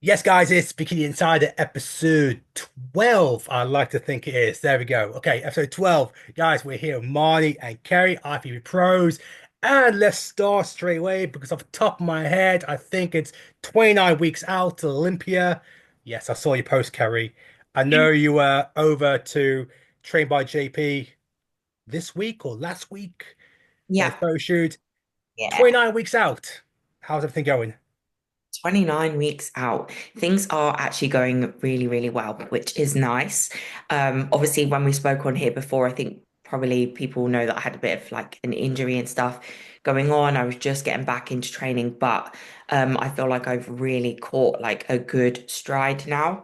Yes, guys, it's Bikini Insider episode 12. I like to think it is. There we go. Okay, episode 12. Guys, we're here with Marnie and Kerry, IFBB Pros. And let's start straight away because off the top of my head, I think it's 29 weeks out to Olympia. Yes, I saw your post, Kerry. I know you were over to train by JP this week or last week for the Yeah, photo shoot. yeah. 29 weeks out. How's everything going? 29 weeks out. Things are actually going really, really well, which is nice. Obviously, when we spoke on here before, I think probably people know that I had a bit of like an injury and stuff going on. I was just getting back into training, but I feel like I've really caught like a good stride now,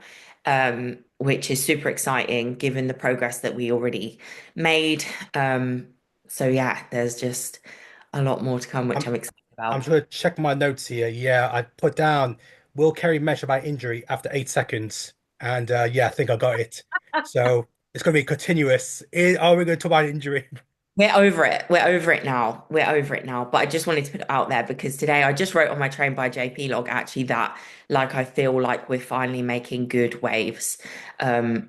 which is super exciting given the progress that we already made. Um, so yeah, there's just a lot more to come, which I'm excited I'm about. just gonna check my notes here. Yeah, I put down will Kerry measure by injury after 8 seconds, and yeah, I think I got it. So it's gonna be continuous. Are we gonna talk about injury? We're over it. We're over it now. We're over it now. But I just wanted to put it out there because today I just wrote on my Train by JP log actually that like I feel like we're finally making good waves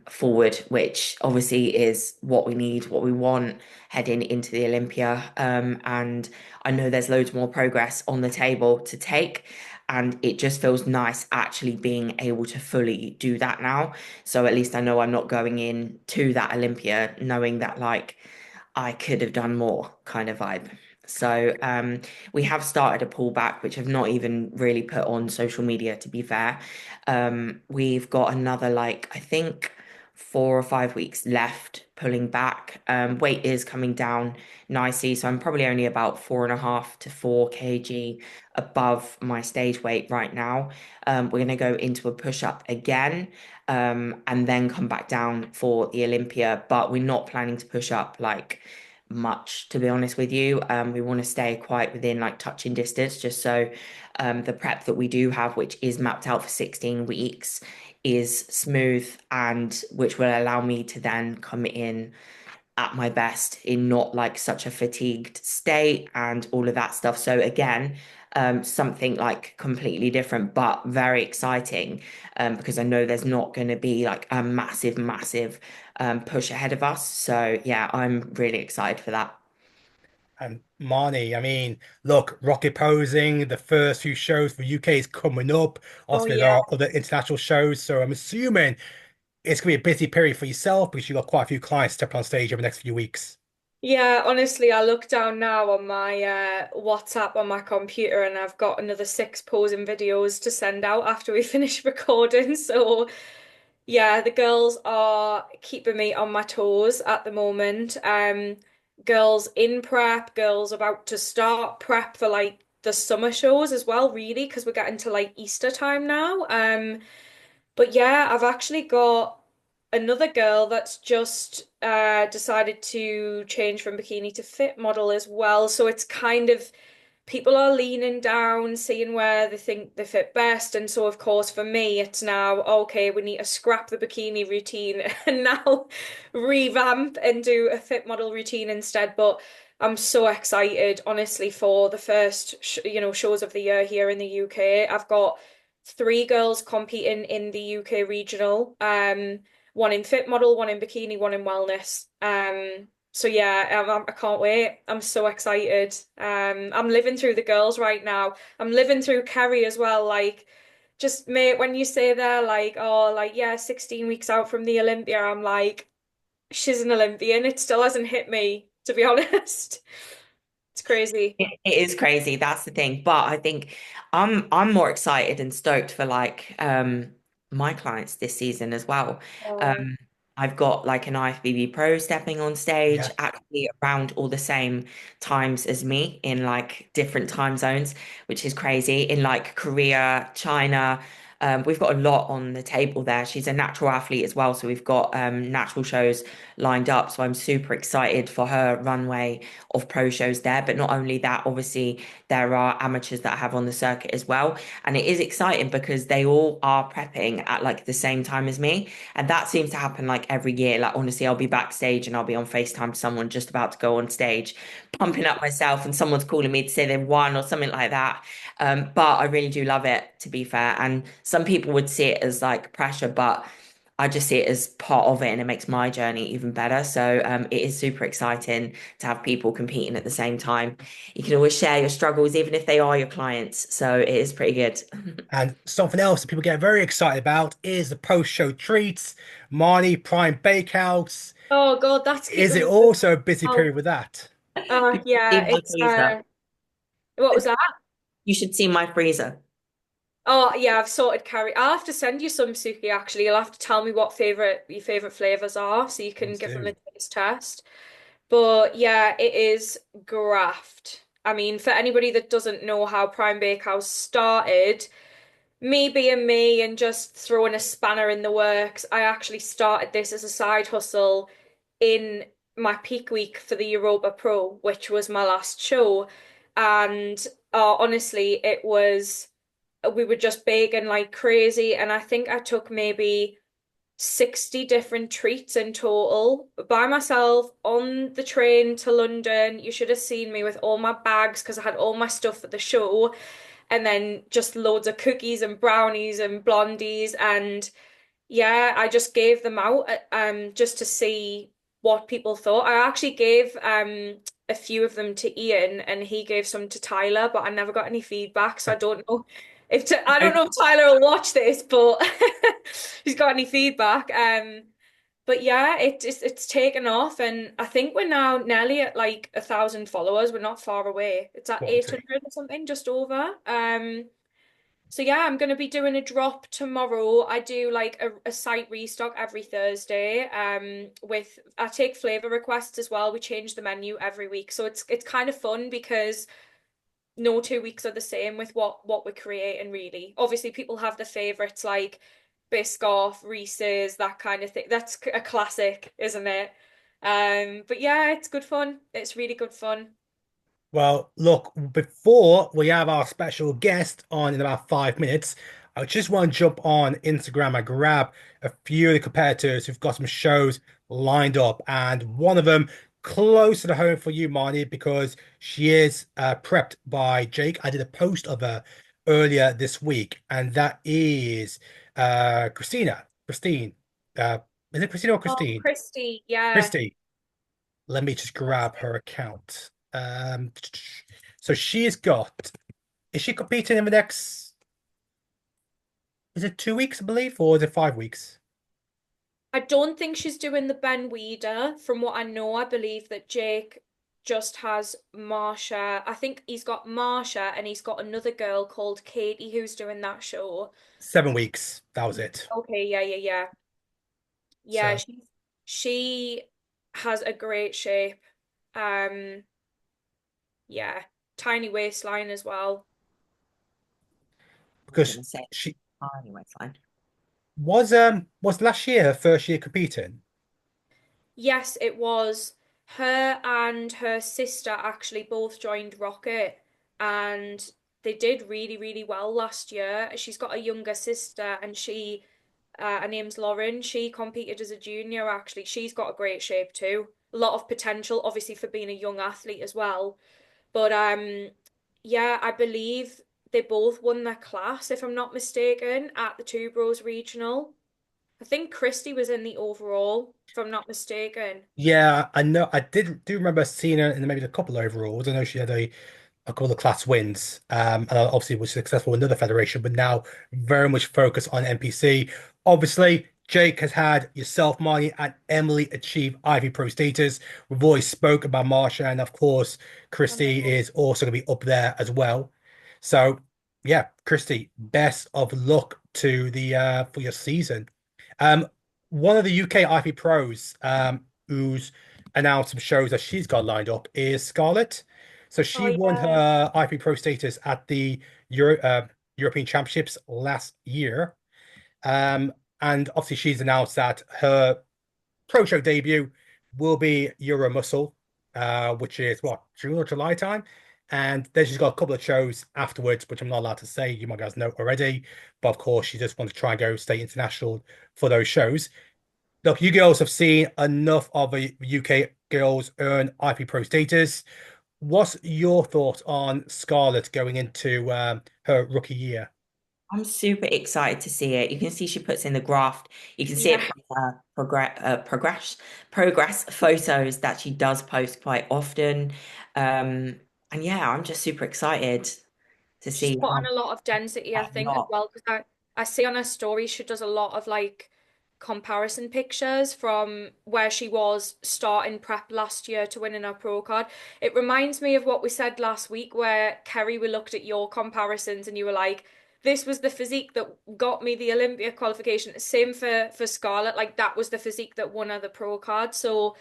forward, which obviously is what we need, what we want heading into the Olympia. And I know there's loads more progress on the table to take. And it just feels nice actually being able to fully do that now. So at least I know I'm not going in to that Olympia knowing that like I could have done more kind of vibe. So we have started a pullback, which I've not even really put on social media, to be fair. We've got another like I think 4 or 5 weeks left pulling back. Weight is coming down nicely, so I'm probably only about 4.5 to 4 kg above my stage weight right now. We're gonna go into a push up again and then come back down for the Olympia. But we're not planning to push up like much, to be honest with you. We want to stay quite within like touching distance, just so the prep that we do have, which is mapped out for 16 weeks, is smooth and which will allow me to then come in at my best in not like such a fatigued state and all of that stuff. So again, something like completely different, but very exciting, because I know there's not going to be like a massive, massive push ahead of us. So yeah, I'm really excited for that. And Marnie, I mean, look, rocket posing, the first few shows for UK is coming up. Oh Obviously, there yeah. are other international shows, so I'm assuming it's gonna be a busy period for yourself because you've got quite a few clients stepping on stage over the next few weeks. Yeah, honestly, I look down now on my WhatsApp on my computer and I've got another six posing videos to send out after we finish recording. So, yeah, the girls are keeping me on my toes at the moment. Girls in prep, girls about to start prep for like the summer shows as well, really, because we're getting to like Easter time now. But yeah, I've actually got another girl that's just decided to change from bikini to fit model as well. So it's kind of people are leaning down, seeing where they think they fit best. And so, of course, for me, it's now okay, we need to scrap the bikini routine and now revamp and do a fit model routine instead. But I'm so excited, honestly, for the first, shows of the year here in the UK. I've got three girls competing in the UK regional. One in fit model, one in bikini, one in wellness. So yeah, I can't wait. I'm so excited. I'm living through the girls right now. I'm living through Kerry as well. Like, just mate, when you say they're like, oh, like yeah, 16 weeks out from the Olympia, I'm like, she's an Olympian. It still hasn't hit me, to be honest. It's crazy. It is crazy. That's the thing. But I think I'm more excited and stoked for like my clients this season as well. Oh, Um I've got like an IFBB Pro stepping on stage Yeah. actually around all the same times as me in like different time zones, which is crazy. In like Korea, China, we've got a lot on the table there. She's a natural athlete as well, so we've got natural shows lined up. So I'm super excited for her runway of pro shows there. But not only that, obviously, there are amateurs that I have on the circuit as well. And it is exciting because they all are prepping at like the same time as me. And that seems to happen like every year. Like, honestly, I'll be backstage and I'll be on FaceTime to someone just about to go on stage, pumping up myself, and someone's calling me to say they've won or something like that. But I really do love it, to be fair. And some people would see it as like pressure, but I just see it as part of it and it makes my journey even better. So it is super exciting to have people competing at the same time. You can always share your struggles, even if they are your clients. So it is pretty good. And something else that people get very excited about is the post-show treats. Marnie, Prime Bakehouse. Oh God, that's Is keeping it us. also a busy Oh, period with that? yeah, See my it's freezer. what was that? You should see my freezer. Oh yeah, I've sorted carry. I'll have to send you some, Suki, actually. You'll have to tell me what your favorite flavors are so you can Please give them a do. taste test. But yeah, it is graft. I mean, for anybody that doesn't know how Prime Bakehouse started, me being me and just throwing a spanner in the works, I actually started this as a side hustle in my peak week for the Europa Pro, which was my last show. And honestly, we were just baking like crazy. And I think I took maybe 60 different treats in total by myself on the train to London. You should have seen me with all my bags because I had all my stuff for the show, and then just loads of cookies and brownies and blondies. And yeah, I just gave them out just to see what people thought. I actually gave a few of them to Ian and he gave some to Tyler, but I never got any feedback, so I don't know I don't I, know if Tyler will watch this, but he's got any feedback. But yeah, it's taken off, and I think we're now nearly at like 1,000 followers. We're not far away. It's at quality. 800 or something, just over. So yeah, I'm gonna be doing a drop tomorrow. I do like a site restock every Thursday. With I take flavor requests as well. We change the menu every week, so it's kind of fun because no 2 weeks are the same with what we're creating really. Obviously, people have the favorites like Biscoff, Reese's, that kind of thing. That's a classic, isn't it? But yeah, it's good fun. It's really good fun. Well, look, before we have our special guest on in about 5 minutes, I just want to jump on Instagram and grab a few of the competitors who've got some shows lined up. And one of them close to the home for you, Marnie, because she is prepped by Jake. I did a post of her earlier this week, and that is Christine. Uh, is it Christina or Oh, Christine? Christy, yeah. Christy. Let me just grab her account. So she's got, is she competing in the next, is it 2 weeks, I believe, or is it 5 weeks? I don't think she's doing the Ben Weeder. From what I know, I believe that Jake just has Marsha. I think he's got Marsha and he's got another girl called Katie who's doing that show. 7 weeks. That was it. Okay, yeah, yeah, yeah. Yeah, So, she has a great shape. Um, yeah, tiny waistline as well. I'm because gonna say, she oh, anyway, fine. was last year her first year competing. Yes, it was. Her and her sister actually both joined Rocket and they did really, really well last year. She's got a younger sister and her name's Lauren. She competed as a junior actually. She's got a great shape too. A lot of potential, obviously, for being a young athlete as well. But yeah, I believe they both won their class, if I'm not mistaken, at the Two Bros Regional. I think Christy was in the overall, if I'm not mistaken. Yeah, I know. I did do remember seeing her in maybe a couple of overalls. I know she had a couple of class wins, and obviously was successful in another federation, but now very much focused on NPC. Obviously, Jake has had yourself, Marnie, and Emily achieve Ivy Pro status. We've always spoke about Marsha, and of course, I Christy know. is also going to be up there as well. So, yeah, Christy, best of luck to the for your season. Um, one of the UK IFBB pros who's announced some shows that she's got lined up is Scarlett. So Oh she won yeah. her IFBB Pro status at the European Championships last year. Um, and obviously she's announced that her pro show debut will be Euro Muscle, which is what, June or July time. And then she's got a couple of shows afterwards, which I'm not allowed to say. You might guys know already. But of course, she just wants to try and go stay international for those shows. Look, you girls have seen enough of the UK girls earn IP Pro status. What's your thoughts on Scarlett going into her rookie year? I'm super excited to see it. You can see she puts in the graft. You can see it Yeah, from her progress photos that she does post quite often. And yeah, I'm just super excited to she's see put on how a lot of density, I that think, as lot. well, because I see on her story she does a lot of like comparison pictures from where she was starting prep last year to winning her pro card. It reminds me of what we said last week, where Kerry, we looked at your comparisons and you were like, this was the physique that got me the Olympia qualification. Same for Scarlett, like that was the physique that won her the pro card. So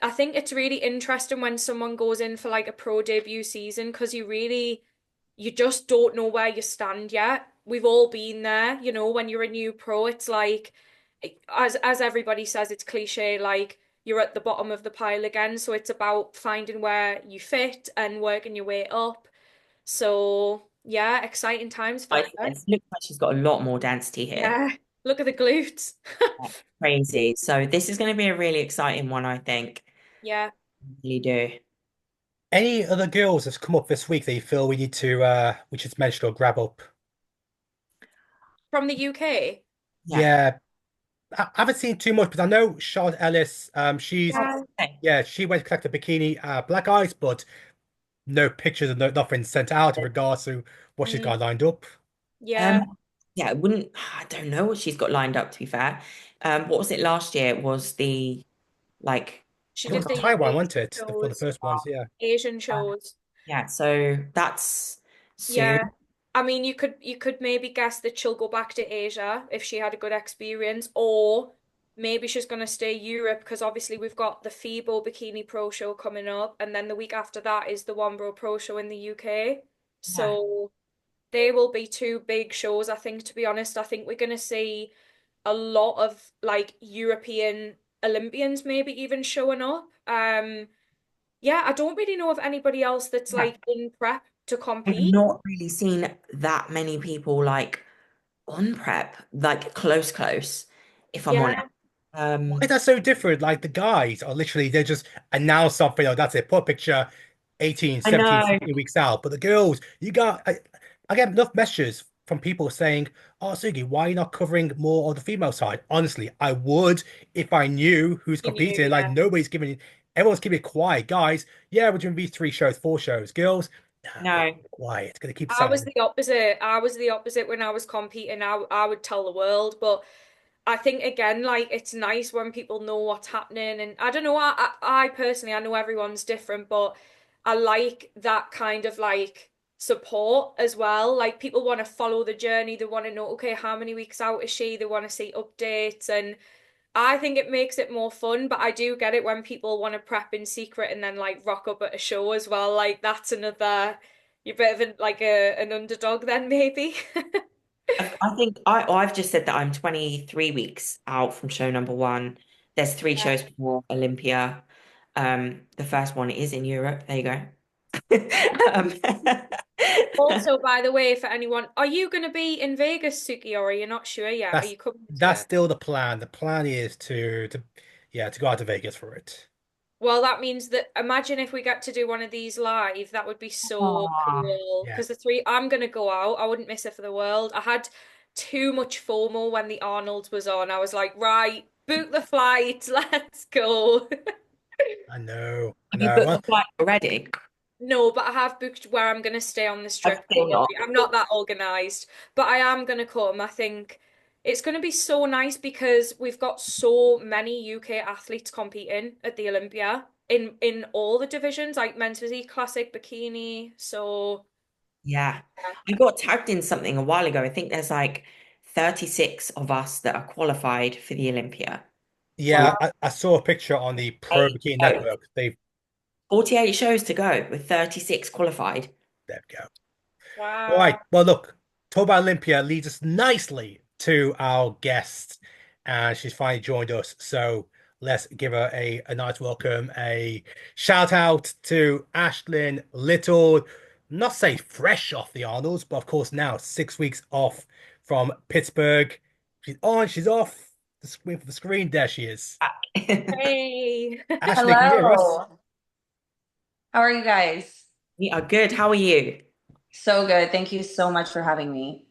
I think it's really interesting when someone goes in for like a pro debut season because you just don't know where you stand yet. We've all been there, when you're a new pro, it's like as everybody says, it's cliche, like you're at the bottom of the pile again. So it's about finding where you fit and working your way up. So yeah, exciting times for I her. It looks like she's got a lot more density here. Yeah, look at the glutes. Crazy. So this is going to be a really exciting one, I think. Yeah, Really do. Any other girls that's come up this week that you feel we should mention or grab up? from the UK. Yeah. Yeah, I haven't seen too much, but I know Charlotte Ellis. Yeah, Okay. Yeah, she went to collect the bikini, black eyes, but no pictures and nothing sent out in regards to what she's mm, got lined up. yeah. Um, yeah, I don't know what she's got lined up, to be fair. What was it last year? It was the like She It was did the the Taiwan, wasn't Asian it? For the shows, first ones, yeah. Asian shows. yeah, so that's soon. Yeah. I mean, you could maybe guess that she'll go back to Asia if she had a good experience, or maybe she's going to stay Europe because obviously we've got the FIBO Bikini Pro Show coming up, and then the week after that is the Wombro Pro Show in the UK. Yeah. So they will be two big shows, I think, to be honest. I think we're going to see a lot of like European Olympians maybe even showing up. Yeah, I don't really know of anybody else that's Yeah. like in prep to I've compete. not really seen that many people like on prep, like close, if I'm honest. Yeah, Why is Um, that so different? Like the guys are literally, they just announce something, oh, that's it, put a picture 18, I 17, know. 16 weeks out. But the girls, I get enough messages from people saying, oh, Sugi, why are you not covering more on the female side? Honestly, I would if I knew who's you knew, competing. Like yeah. nobody's giving, everyone's keeping it quiet. Guys, yeah, we're doing these 3 shows, 4 shows. Girls, nah, we're No. quiet. Gonna keep I was silent. the opposite. I was the opposite when I was competing. I would tell the world, but I think again, like it's nice when people know what's happening. And I don't know, I personally, I know everyone's different, but I like that kind of like support as well. Like people want to follow the journey. They want to know, okay, how many weeks out is she? They want to see updates. And I think it makes it more fun, but I do get it when people want to prep in secret and then like rock up at a show as well. Like that's another, you're a bit of like an underdog then maybe. I think I've just said that I'm 23 weeks out from show number one. There's three Yeah. shows before Olympia. The first one is in Europe. There you go. Um, Also, by the way, for anyone, are you going to be in Vegas, Suki, or are you not sure yet? Are That's you coming this that's year? still the plan. The plan is to go out to Vegas for it. Well, that means that imagine if we get to do one of these live, that would be so Aw. cool. Yeah, Because I'm gonna go out. I wouldn't miss it for the world. I had too much FOMO when the Arnold's was on. I was like, right, book the flight, let's go. I know, I Have you know. booked Well, the flight already? No, but I have booked where I'm going to stay on the I've strip. still not. I'm not that organized, but I am going to come. I think it's going to be so nice because we've got so many UK athletes competing at the Olympia in all the divisions, like men's physique, classic, bikini. So Yeah. I got tagged in something a while ago. I think there's like 36 of us that are qualified for the Olympia. yeah, wow, I saw a picture on the Pro 48 Bikini shows. Network. They've 48 shows to go with 36 qualified. There we go. All right. wow. Well, look, talk about Olympia leads us nicely to our guest, and she's finally joined us. So let's give her a nice welcome, a shout out to Ashlin Little. Not say fresh off the Arnold's, but of course now 6 weeks off from Pittsburgh. She's on, she's off. The screen for the screen. There she is. Hey. Ashley, can you hear us? Hello. How are you guys? We are good. How are you? So good. Thank you so much for having me.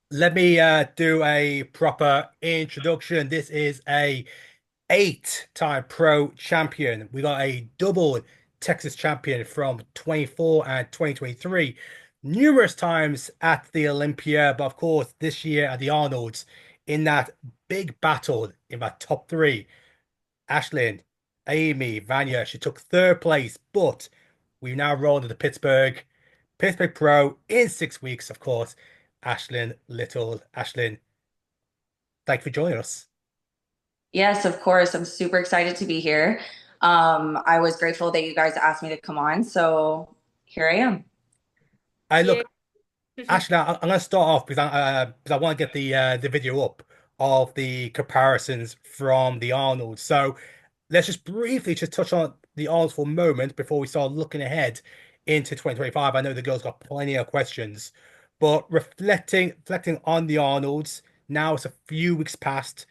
Let me do a proper introduction. This is a eight-time pro champion. We got a double Texas champion from 24 and 2023. Numerous times at the Olympia, but of course this year at the Arnold's in that big battle in my top three. Ashlyn, Amy, Vanya, she took third place, but we've now rolled to the Pittsburgh Pro in 6 weeks, of course. Ashlin Little. Ashlyn, thank you for joining us. Yes, of course. I'm super excited to be here. I was grateful that you guys asked me to come on, so here I am. I Yeah. look, Ashlyn, I'm going to start off because I want to get the video up of the comparisons from the Arnold. So let's just briefly just touch on the Arnold for a moment before we start looking ahead into 2025. I know the girls got plenty of questions, but reflecting on the Arnolds, now it's a few weeks past.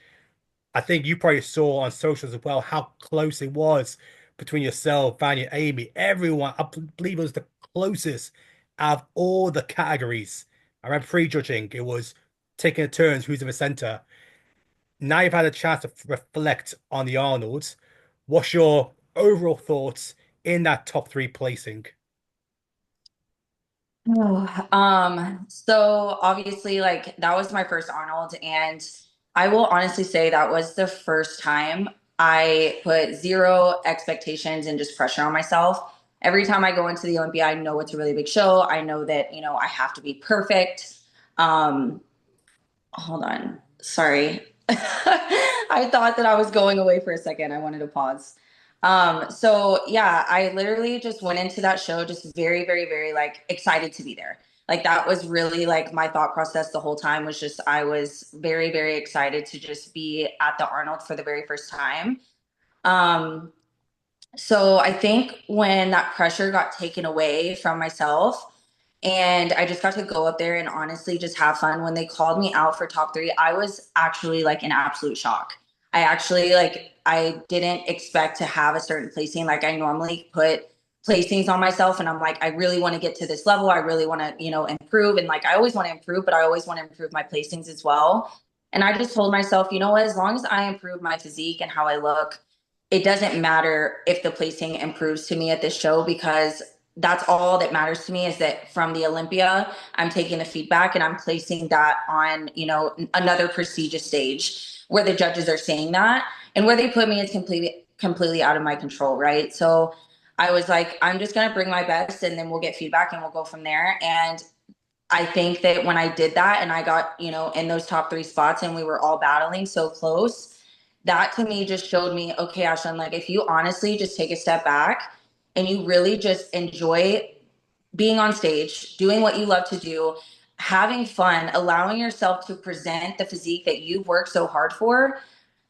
I think you probably saw on socials as well how close it was between yourself, Vanya, Amy, everyone. I believe it was the closest out of all the categories. I remember prejudging, it was taking a turns who's in the center. Now you've had a chance to reflect on the Arnolds. What's your overall thoughts in that top three placing? Oh, so obviously, like that was my first Arnold, and I will honestly say that was the first time I put zero expectations and just pressure on myself. Every time I go into the Olympia, I know it's a really big show. I know that, I have to be perfect. Um, Hold on. Sorry. I thought that I was going away for a second. I wanted to pause. So yeah, I literally just went into that show just very, very, very like excited to be there. Like that was really like my thought process the whole time was just I was very, very excited to just be at the Arnold for the very first time. Um, so I think when that pressure got taken away from myself and I just got to go up there and honestly just have fun, when they called me out for top three, I was actually like in absolute shock. I actually like, I didn't expect to have a certain placing. Like I normally put placings on myself and I'm like, I really want to get to this level. I really want to, improve. And like, I always want to improve, but I always want to improve my placings as well. And I just told myself, you know what, as long as I improve my physique and how I look, it doesn't matter if the placing improves to me at this show, because that's all that matters to me is that from the Olympia, I'm taking the feedback and I'm placing that on, another prestigious stage where the judges are saying that, and where they put me is completely out of my control. Right. So I was like, I'm just going to bring my best and then we'll get feedback and we'll go from there. And I think that when I did that and I got, in those top three spots and we were all battling so close, that to me just showed me, okay, Ashlyn, like if you honestly just take a step back and you really just enjoy being on stage, doing what you love to do, having fun, allowing yourself to present the physique that you've worked so hard for,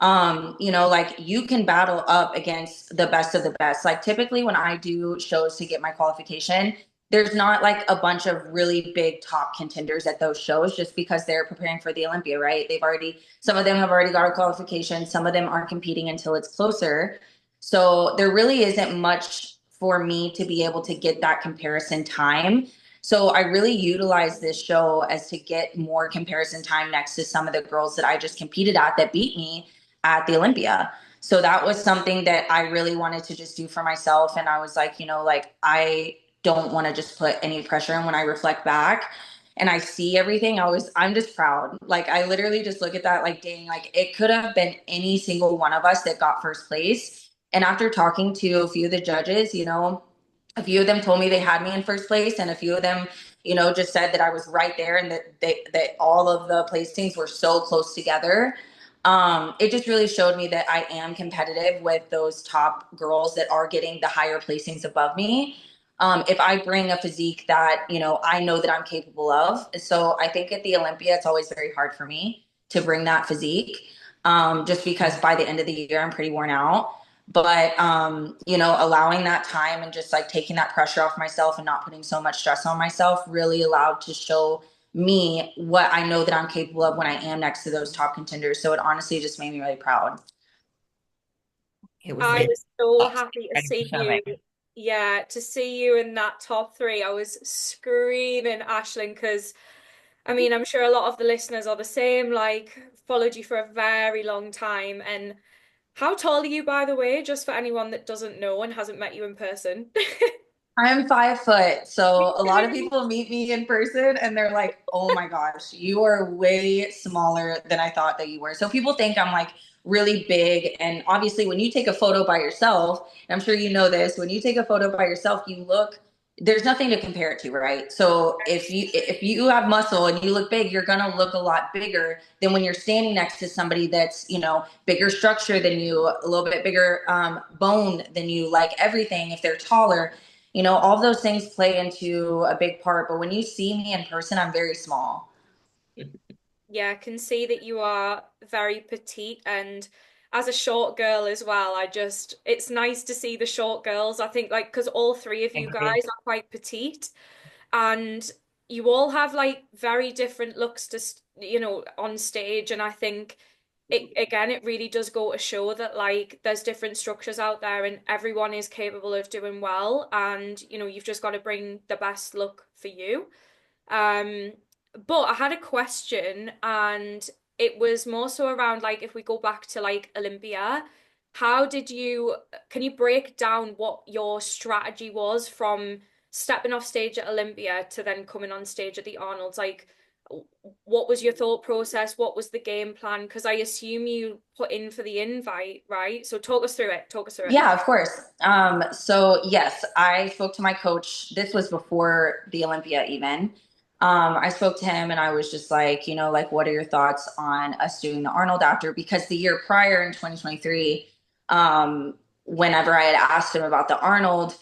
like you can battle up against the best of the best. Like typically when I do shows to get my qualification, there's not like a bunch of really big top contenders at those shows just because they're preparing for the Olympia, right? Some of them have already got a qualification, some of them aren't competing until it's closer. So there really isn't much for me to be able to get that comparison time. So I really utilize this show as to get more comparison time next to some of the girls that I just competed at that beat me at the Olympia. So that was something that I really wanted to just do for myself. And I was like, like I don't want to just put any pressure. And when I reflect back and I see everything, I'm just proud. Like I literally just look at that like, dang, like it could have been any single one of us that got first place. And after talking to a few of the judges, a few of them told me they had me in first place, and a few of them, just said that I was right there and that all of the placings were so close together. It just really showed me that I am competitive with those top girls that are getting the higher placings above me. If I bring a physique that, I know that I'm capable of. So I think at the Olympia, it's always very hard for me to bring that physique, just because by the end of the year, I'm pretty worn out. But, allowing that time and just like taking that pressure off myself and not putting so much stress on myself really allowed to show me what I know that I'm capable of when I am next to those top contenders. So it honestly just made me really proud. It was I literally was so us happy to ready to see show you. it. Yeah, to see you in that top three. I was screaming, Ashlyn, because I mean, I'm sure a lot of the listeners are the same, like followed you for a very long time. And how tall are you, by the way, just for anyone that doesn't know and hasn't met you in person? I'm 5 foot. So a lot of people meet me in person and they're like, oh my gosh, you are way smaller than I thought that you were. So people think I'm like really big. And obviously, when you take a photo by yourself, and I'm sure you know this, when you take a photo by yourself, you look, there's nothing to compare it to, right? So if you have muscle and you look big, you're gonna look a lot bigger than when you're standing next to somebody that's, bigger structure than you, a little bit bigger bone than you, like everything. If they're taller, all those things play into a big part. But when you see me in person, I'm very small. Yeah, I can see that you are very petite, and as a short girl as well, it's nice to see the short girls. I think like because all three of you Thank you. guys are quite petite, and you all have like very different looks on stage. And I think it really does go to show that like there's different structures out there and everyone is capable of doing well, and you've just got to bring the best look for you. Um, but I had a question, and it was more so around like if we go back to like Olympia, can you break down what your strategy was from stepping off stage at Olympia to then coming on stage at the Arnold's? Like, what was your thought process? What was the game plan? Because I assume you put in for the invite, right? So talk us through it. Talk us through it. Yeah, of course. So yes, I spoke to my coach. This was before the Olympia even. I spoke to him and I was just like, like, what are your thoughts on us doing the Arnold after? Because the year prior in 2023, whenever I had asked him about the Arnold,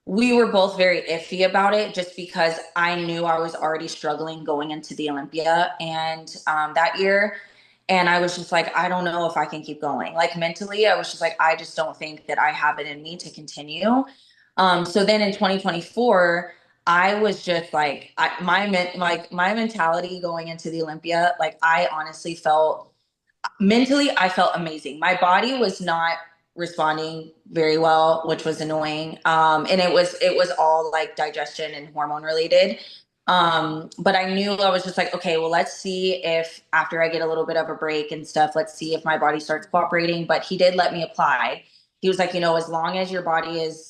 we were both very iffy about it just because I knew I was already struggling going into the Olympia and that year. And I was just like, I don't know if I can keep going. Like mentally, I was just like, I just don't think that I have it in me to continue. So then in 2024, I was just like, my mentality going into the Olympia, like I honestly felt mentally, I felt amazing. My body was not responding very well, which was annoying. And it was all like digestion and hormone related. But I knew I was just like, okay, well, let's see if after I get a little bit of a break and stuff, let's see if my body starts cooperating. But he did let me apply. He was like, as long as your body is,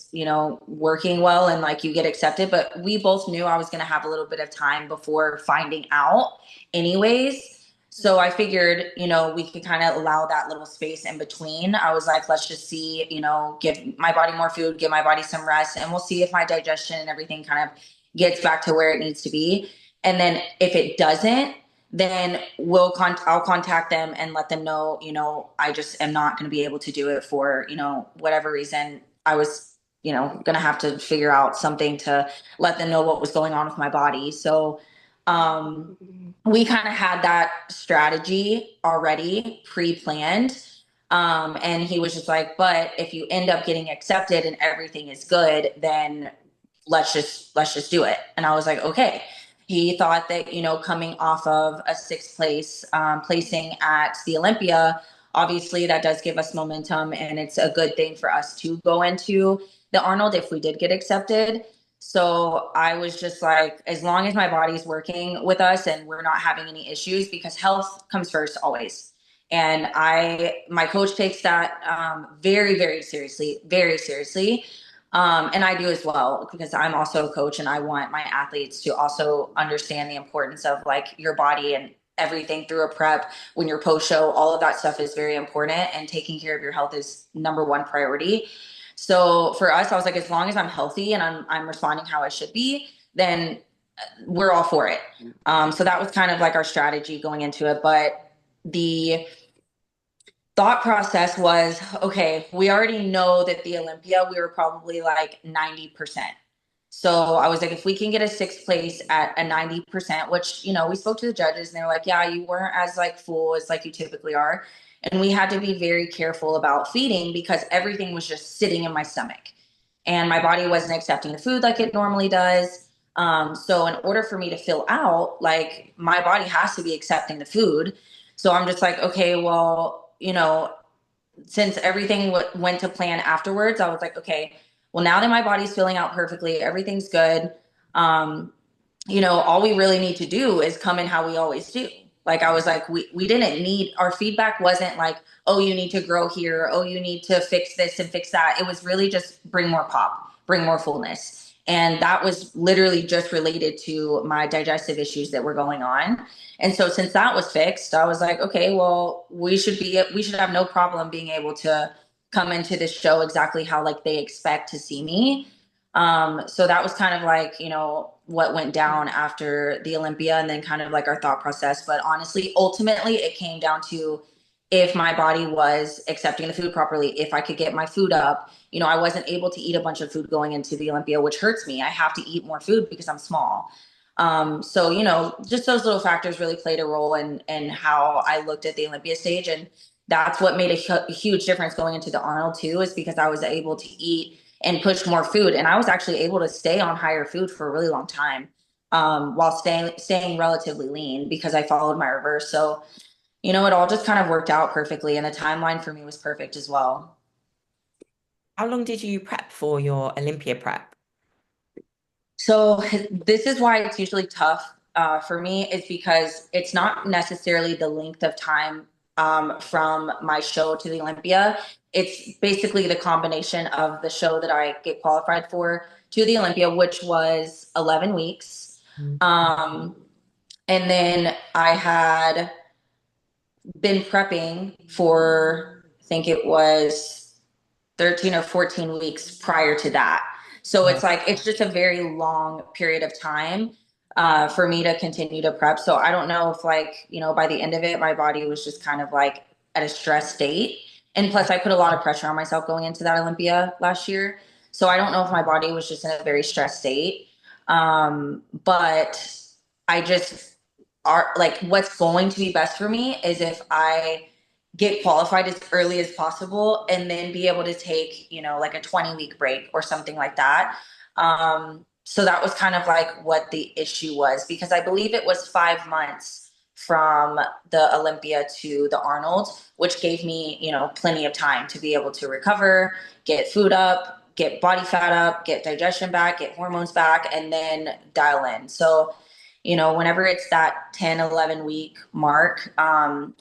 working well and like you get accepted. But we both knew I was going to have a little bit of time before finding out, anyways. So I figured, we could kind of allow that little space in between. I was like, let's just see, give my body more food, give my body some rest, and we'll see if my digestion and everything kind of gets back to where it needs to be. And then if it doesn't, then I'll contact them and let them know, I just am not going to be able to do it for, whatever reason. I was, going to have to figure out something to let them know what was going on with my body. So, we kind of had that strategy already pre-planned. And he was just like, but if you end up getting accepted and everything is good, then let's just do it. And I was like, okay. He thought that, coming off of a sixth place, placing at the Olympia, obviously that does give us momentum and it's a good thing for us to go into the Arnold if we did get accepted. So I was just like, as long as my body's working with us and we're not having any issues, because health comes first always. And my coach takes that very, very seriously, very seriously. And I do as well, because I'm also a coach and I want my athletes to also understand the importance of like your body and everything through a prep. When you're post show, all of that stuff is very important, and taking care of your health is number one priority. So for us, I was like, as long as I'm healthy and I'm responding how I should be, then we're all for it. So that was kind of like our strategy going into it. But the thought process was, okay, we already know that the Olympia, we were probably like 90%. So I was like, if we can get a sixth place at a 90%, which, we spoke to the judges and they were like, yeah, you weren't as like full as like you typically are. And we had to be very careful about feeding because everything was just sitting in my stomach and my body wasn't accepting the food like it normally does. So in order for me to fill out, like my body has to be accepting the food. So I'm just like, okay, well, since everything went to plan afterwards, I was like, okay, well, now that my body's filling out perfectly, everything's good. all we really need to do is come in how we always do. Like I was like, we didn't need, our feedback wasn't like, oh, you need to grow here. Oh, you need to fix this and fix that. It was really just bring more pop, bring more fullness. And that was literally just related to my digestive issues that were going on. And so since that was fixed, I was like, okay, well, we should have no problem being able to come into this show exactly how like they expect to see me. So that was kind of like, what went down after the Olympia and then kind of like our thought process. But honestly, ultimately, it came down to if my body was accepting the food properly, if I could get my food up. I wasn't able to eat a bunch of food going into the Olympia, which hurts me. I have to eat more food because I'm small. So, just those little factors really played a role in how I looked at the Olympia stage. And that's what made a huge difference going into the Arnold too, is because I was able to eat and push more food. And I was actually able to stay on higher food for a really long time, while staying relatively lean because I followed my reverse. So, it all just kind of worked out perfectly. And the timeline for me was perfect as well. How long did you prep for your Olympia prep? So this is why it's usually tough for me, is because it's not necessarily the length of time from my show to the Olympia. It's basically the combination of the show that I get qualified for to the Olympia, which was 11 weeks. Um, and then I had been prepping for, I think it was 13 or 14 weeks prior to that. So it's like, it's just a very long period of time for me to continue to prep. So I don't know if like, by the end of it, my body was just kind of like at a stress state. And plus I put a lot of pressure on myself going into that Olympia last year. So I don't know if my body was just in a very stressed state. But I just are like, what's going to be best for me is if I get qualified as early as possible and then be able to take, like a 20-week break or something like that. So that was kind of like what the issue was, because I believe it was 5 months from the Olympia to the Arnold, which gave me, plenty of time to be able to recover, get food up, get body fat up, get digestion back, get hormones back, and then dial in. So whenever it's that 10, 11 week mark,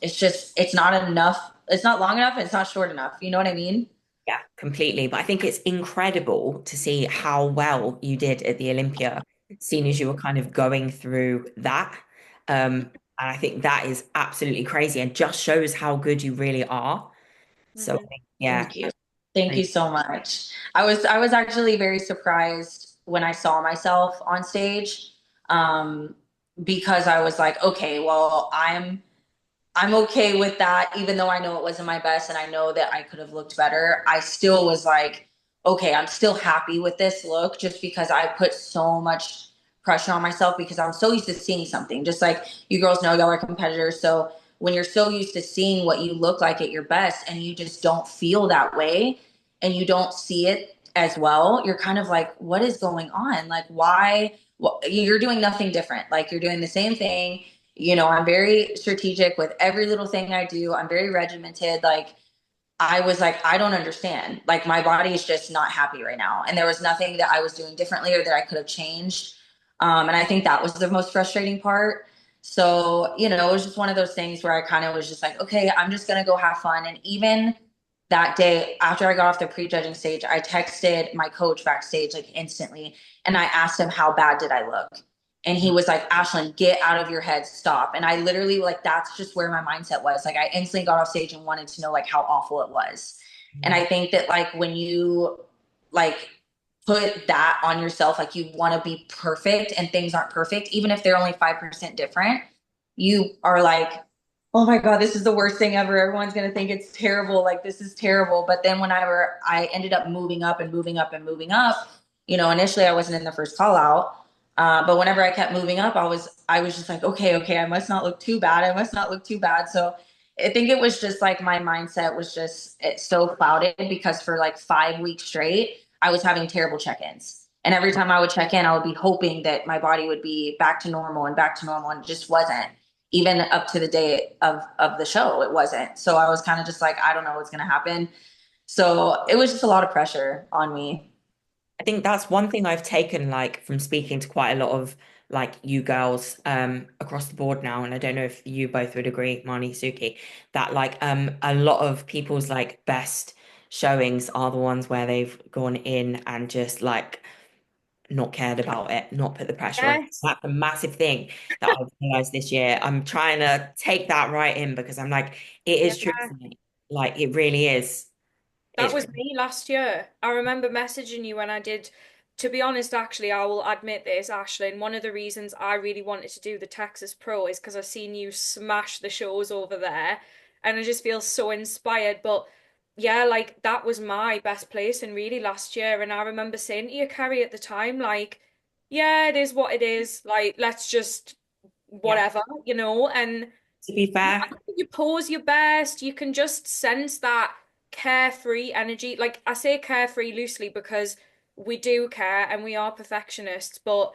it's not enough. It's not long enough. It's not short enough. You know what I mean? Yeah, completely. But I think it's incredible to see how well you did at the Olympia, seeing as you were kind of going through that. And I think that is absolutely crazy and just shows how good you really are. So I think, yeah. Thank you. Thank you so much. I was actually very surprised when I saw myself on stage, um, because I was like, okay, well, I'm okay with that, even though I know it wasn't my best and I know that I could have looked better. I still was like, okay, I'm still happy with this look, just because I put so much pressure on myself because I'm so used to seeing something. Just like you girls know, y'all are competitors. So when you're so used to seeing what you look like at your best and you just don't feel that way and you don't see it as well, you're kind of like, what is going on? Like, why? Well, you're doing nothing different. Like, you're doing the same thing. I'm very strategic with every little thing I do. I'm very regimented. Like, I was like, I don't understand. Like, my body is just not happy right now. And there was nothing that I was doing differently or that I could have changed. And I think that was the most frustrating part. So, it was just one of those things where I kind of was just like, okay, I'm just going to go have fun. And even that day after I got off the prejudging stage, I texted my coach backstage like instantly. And I asked him, how bad did I look? And he was like, Ashlyn, get out of your head, stop. And I literally, like, that's just where my mindset was. Like, I instantly got off stage and wanted to know like how awful it was. And I think that like when you like put that on yourself, like you want to be perfect and things aren't perfect, even if they're only 5% different, you are like, oh my God, this is the worst thing ever. Everyone's going to think it's terrible. Like, this is terrible. But then whenever I ended up moving up and moving up and moving up, initially I wasn't in the first call out. But whenever I kept moving up, I was just like, okay, I must not look too bad. I must not look too bad. So I think it was just like my mindset was just it's so clouded because for like 5 weeks straight, I was having terrible check-ins. And every time I would check in, I would be hoping that my body would be back to normal and back to normal, and it just wasn't. Even up to the day of the show, it wasn't. So I was kind of just like, I don't know what's going to happen. So it was just a lot of pressure on me. I think that's one thing I've taken like from speaking to quite a lot of like you girls across the board now, and I don't know if you both would agree, Marnie, Suki, that like a lot of people's like best showings are the ones where they've gone in and just like not cared about it, not put the pressure on. Yes, That's a massive thing that I've realized this year. I'm trying to take that right in because I'm like, it yeah. is true for me. Like it really is. That It's was me last year. I remember messaging you when I did. To be honest, actually, I will admit this, Ashlyn. One of the reasons I really wanted to do the Texas Pro is because I've seen you smash the shows over there, and I just feel so inspired. But yeah, like that was my best place and really last year. And I remember saying to you, Kerry, at the time, like, yeah, it is what it is. Like, let's just yeah, whatever, you know, and to be I fair. think you pose your best. You can just sense that carefree energy. Like I say carefree loosely because we do care and we are perfectionists, but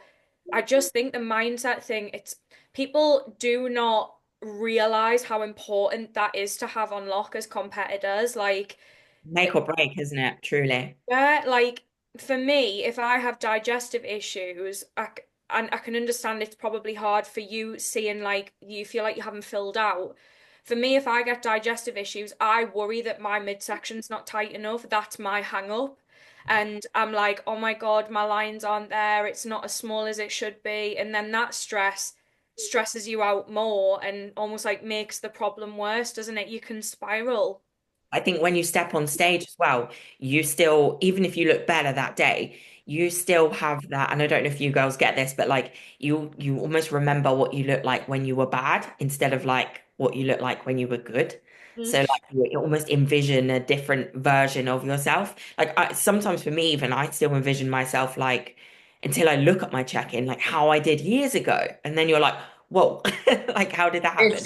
I just think the mindset thing, it's people do not realize how important that is to have on lock as competitors. Like Make or break, isn't it? Truly. yeah, like for me, if I have digestive issues, and I can understand it's probably hard for you seeing like you feel like you haven't filled out. For me, if I get digestive issues, I worry that my midsection's not tight enough. That's my hang up. And I'm like, oh my God, my lines aren't there. It's not as small as it should be. And then that stress stresses you out more and almost like makes the problem worse, doesn't it? You can spiral. I think when you step on stage as well, you still, even if you look better that day, you still have that. And I don't know if you girls get this, but like you almost remember what you look like when you were bad instead of like what you look like when you were good. So like you almost envision a different version of yourself. Like sometimes for me, even I still envision myself like until I look at my check-in, like how I did years ago. And then you're like, whoa, like how did that happen?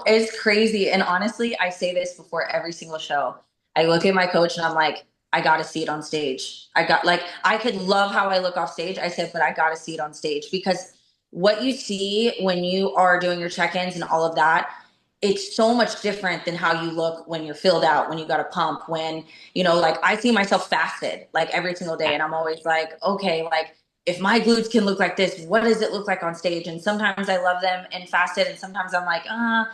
It's crazy. And honestly, I say this before every single show. I look at my coach and I'm like, I got to see it on stage. I could love how I look off stage. I said, but I got to see it on stage because what you see when you are doing your check-ins and all of that, it's so much different than how you look when you're filled out, when you got a pump, when, like I see myself fasted like every single day. And I'm always like, okay, like if my glutes can look like this, what does it look like on stage? And sometimes I love them and fasted, and sometimes I'm like, I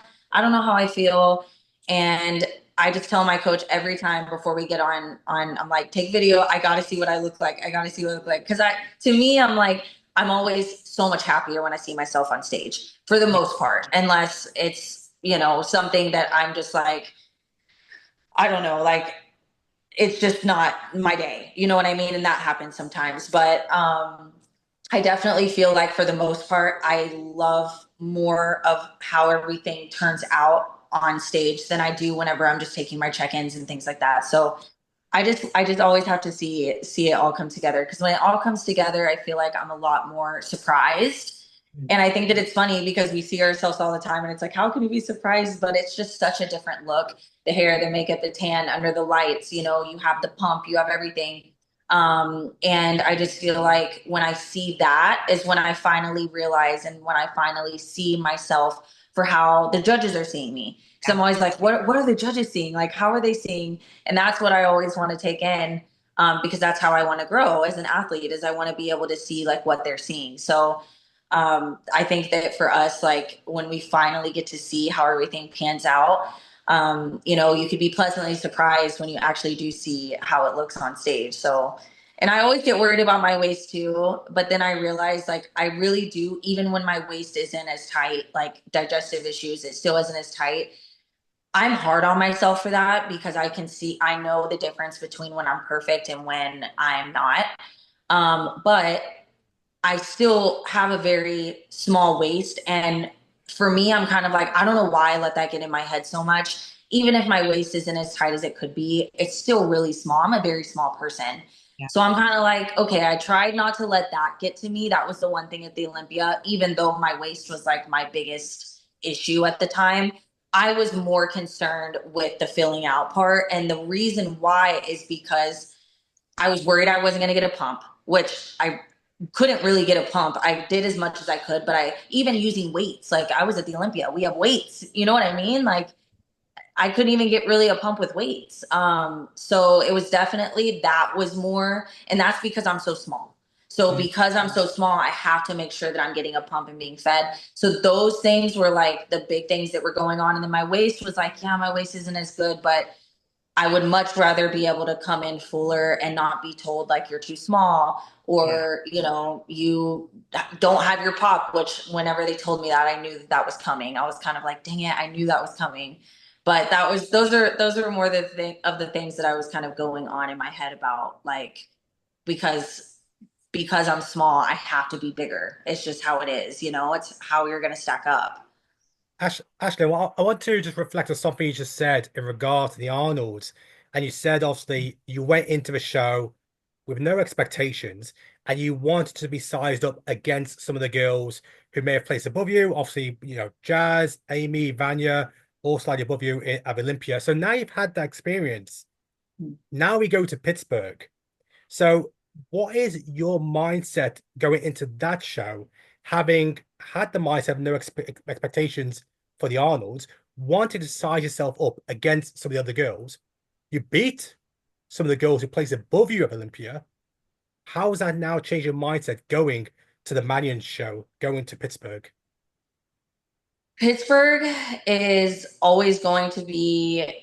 don't know how I feel. And I just tell my coach every time before we get on, I'm like, take video. I got to see what I look like. I got to see what I look like. Because to me, I'm like, I'm always so much happier when I see myself on stage for the most part, unless it's, something that I'm just like, I don't know, like it's just not my day. You know what I mean? And that happens sometimes. But I definitely feel like for the most part, I love more of how everything turns out on stage than I do whenever I'm just taking my check-ins and things like that. So I just always have to see it all come together. Because when it all comes together, I feel like I'm a lot more surprised. And I think that it's funny because we see ourselves all the time and it's like, how can you be surprised? But it's just such a different look. The hair, the makeup, the tan, under the lights, you have the pump, you have everything. And I just feel like when I see that is when I finally realize and when I finally see myself for how the judges are seeing me. Because I'm always like, what are the judges seeing? Like, how are they seeing? And that's what I always want to take in, because that's how I want to grow as an athlete, is I want to be able to see like what they're seeing. So I think that for us, like when we finally get to see how everything pans out, you could be pleasantly surprised when you actually do see how it looks on stage. So, and I always get worried about my waist too, but then I realize like I really do, even when my waist isn't as tight, like digestive issues, it still isn't as tight. I'm hard on myself for that because I know the difference between when I'm perfect and when I'm not. But I still have a very small waist. And for me, I'm kind of like, I don't know why I let that get in my head so much. Even if my waist isn't as tight as it could be, it's still really small. I'm a very small person. Yeah. So I'm kind of like, okay, I tried not to let that get to me. That was the one thing at the Olympia, even though my waist was like my biggest issue at the time. I was more concerned with the filling out part. And the reason why is because I was worried I wasn't going to get a pump, which I couldn't really get a pump. I did as much as I could, but even using weights, like I was at the Olympia, we have weights, you know what I mean? Like I couldn't even get really a pump with weights. So it was definitely, that was more, and that's because I'm so small. So Mm. because I'm so small, I have to make sure that I'm getting a pump and being fed. So those things were like the big things that were going on. And then my waist was like, yeah, my waist isn't as good, but I would much rather be able to come in fuller and not be told like you're too small Yeah. or, you know, you don't have your pop, which whenever they told me that, I knew that that was coming. I was kind of like, dang it, I knew that was coming. But that was, those are more the thing of the things that I was kind of going on in my head about, like, because, because I'm small, I have to be bigger. It's just how it is, you know, it's how you're going to stack up. Ashley, well, I want to just reflect on something you just said in regard to the Arnolds. And you said, obviously, you went into the show with no expectations and you wanted to be sized up against some of the girls who may have placed above you. Obviously, Jazz, Amy, Vanya, all slightly above you at Olympia. So now you've had that experience. Now we go to Pittsburgh. So, what is your mindset going into that show, having had the mindset of no expectations for the Arnolds, wanting to size yourself up against some of the other girls? You beat some of the girls who placed above you at Olympia. How has that now changed your mindset going to the Manion show, going to Pittsburgh? Pittsburgh is always going to be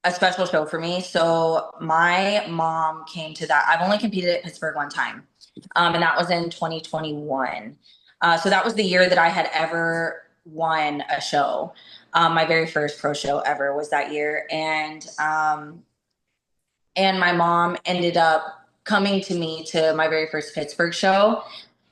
a special show for me. So my mom came to that. I've only competed at Pittsburgh one time, and that was in 2021. So that was the year that I had ever won a show. My very first pro show ever was that year, and my mom ended up coming to me to my very first Pittsburgh show,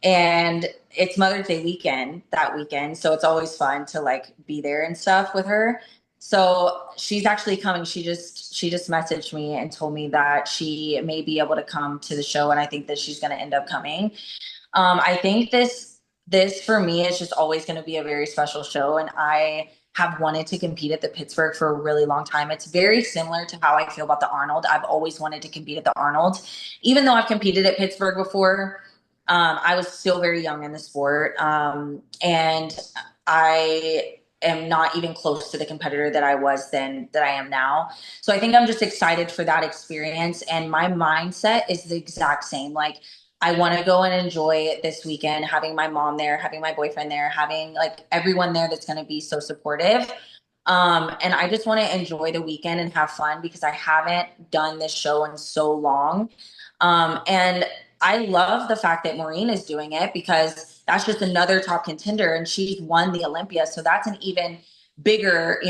and it's Mother's Day weekend that weekend, so it's always fun to like be there and stuff with her. So she's actually coming. She just messaged me and told me that she may be able to come to the show, and I think that she's going to end up coming. I think this for me is just always going to be a very special show, and I have wanted to compete at the Pittsburgh for a really long time. It's very similar to how I feel about the Arnold. I've always wanted to compete at the Arnold, even though I've competed at Pittsburgh before. I was still very young in the sport, and I am not even close to the competitor that I was then that I am now. So I think I'm just excited for that experience, and my mindset is the exact same. Like, I want to go and enjoy this weekend, having my mom there, having my boyfriend there, having like everyone there that's going to be so supportive. And I just want to enjoy the weekend and have fun because I haven't done this show in so long. And I love the fact that Maureen is doing it because that's just another top contender and she's won the Olympia. So that's an even bigger,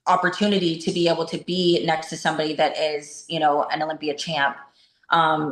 opportunity to be able to be next to somebody that is, an Olympia champ.